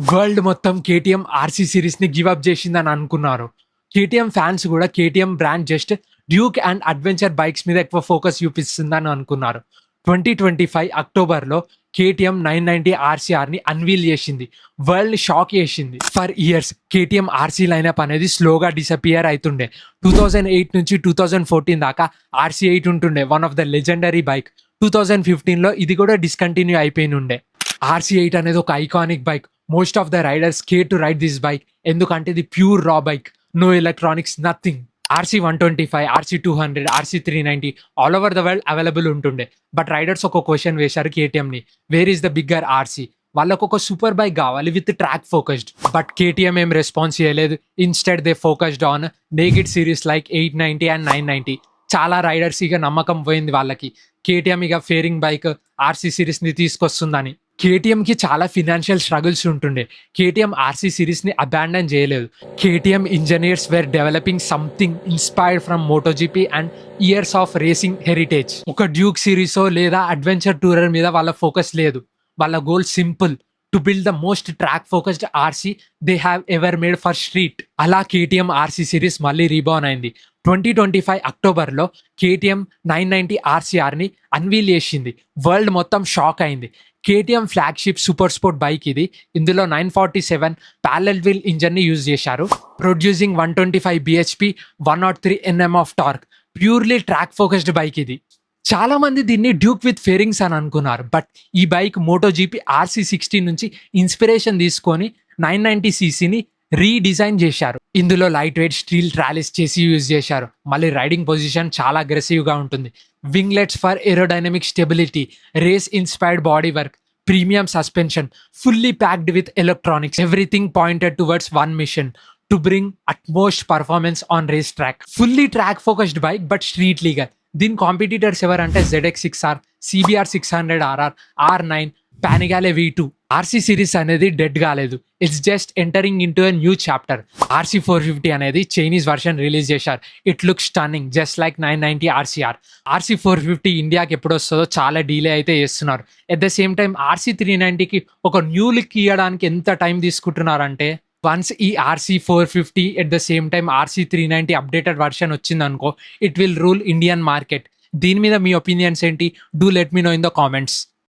World మొత్తం KTM RC series ని give up చేసిందని అనుకున్నారు. కేటీఎం ఫ్యాన్స్ కూడా KTM brand just Duke and adventure bikes మీద ఎక్కువ ఫోకస్ చూపిస్తుందని అనుకున్నారు. 2025 అక్టోబర్లో కేటీఎం 990 ఆర్సీఆర్ ని అన్వీల్ చేసింది. వరల్డ్ షాక్ చేసింది. For years KTM RC lineup అనేది స్లోగా డిసపియర్ అవుతుండే. 2008 నుంచి 2014 దాకా RC8 ఉంటుండే, one of the legendary bike. 2015లో ఇది కూడా డిస్కంటిన్యూ అయిపోయి ఉండే. RC8 అనేది ఒక iconic bike. Most of the riders care to ride this bike, ఎందుకంటే ఇది pure raw bike, no electronics, nothing. RC125, RC200, RC390 all over the world available ఉంటుండే. బట్ రైడర్స్ ఒక క్వశ్చన్ వేశారు కేటీఎంని, where is the bigger RC? వాళ్ళకు ఒక super bike కావాలి with track focused. But KTM ఏం రెస్పాన్స్ చేయలేదు. Instead they focused on naked series like 890 and 990. చాలా రైడర్స్ ఇక నమ్మకం పోయింది వాళ్ళకి, కేటీఎం ఇక ఫేరింగ్ బైక్ ఆర్సీ సిరీస్ ని తీసుకొస్తుందని. కేటీఎం కి చాలా ఫినాన్షియల్ స్ట్రగుల్స్ ఉంటుండే. కేటీఎం ఆర్సీ సిరీస్ ని అబాండన్ చేయలేదు. KTM engineers were developing something inspired from MotoGP and years of racing heritage. ఒక డ్యూక్ సిరీసో లేదా అడ్వెంచర్ టూరర్ మీద వాళ్ళ ఫోకస్ లేదు. వాళ్ళ goal simple, to build the most track focused RC they have ever made for street. అలా KTM RC series మళ్ళీ rebound అయింది. 2025 అక్టోబర్లో కేటీఎం 990 ఆర్సీఆర్ని అన్వీల్ చేసింది. వరల్డ్ మొత్తం షాక్ అయింది. KTM flagship super sport bike ఇది. ఇందులో 947 ప్యారలల్ వీల్ ఇంజన్ని యూజ్ చేశారు, producing 125 bhp, 103 Nm of torque. Purely track focused bike ఇది. చాలా మంది దీన్ని డ్యూక్ విత్ ఫేరింగ్స్ అని అనుకున్నారు. బట్ ఈ బైక్ మోటోజీపీ RC60 నుంచి ఇన్స్పిరేషన్ తీసుకొని 990cc రీడిజైన్ చేశారు. ఇందులో లైట్ వెయిట్ స్టీల్ ట్రాలిస్ చేసి యూజ్ చేశారు. మళ్ళీ రైడింగ్ పొజిషన్ చాలా అగ్రెసివ్ గా ఉంటుంది. Winglets for aerodynamic stability, race inspired body work, premium suspension, fully packed with electronics. Everything pointed towards one mission, to bring utmost performance on race track. Fully track focused bike but street legal. దీని competitors ఎవరంటే ZX6R, CBR 600RR, R9, Panigale V2. RC series అనేది dead కాలేదు. It's just entering into a new chapter. RC450 అనేది Chinese version release చేశారు. It looks stunning just like 990 RCR. RC450 ఇండియాకి ఎప్పుడు వస్తుందో చాలా డీలే అయితే చేస్తున్నారు. ఎట్ ద సేమ్ టైం RC390కి ఒక న్యూ లుక్ ఇవ్వడానికి ఎంత టైం తీసుకుంటున్నారంటే, వన్స్ ఈ RC450 at the same time RC390 updated version వచ్చిందనుకో, it will rule Indian market. దీని మీద మీ ఒపీనియన్స్ ఏంటి? Do let me know in the comments.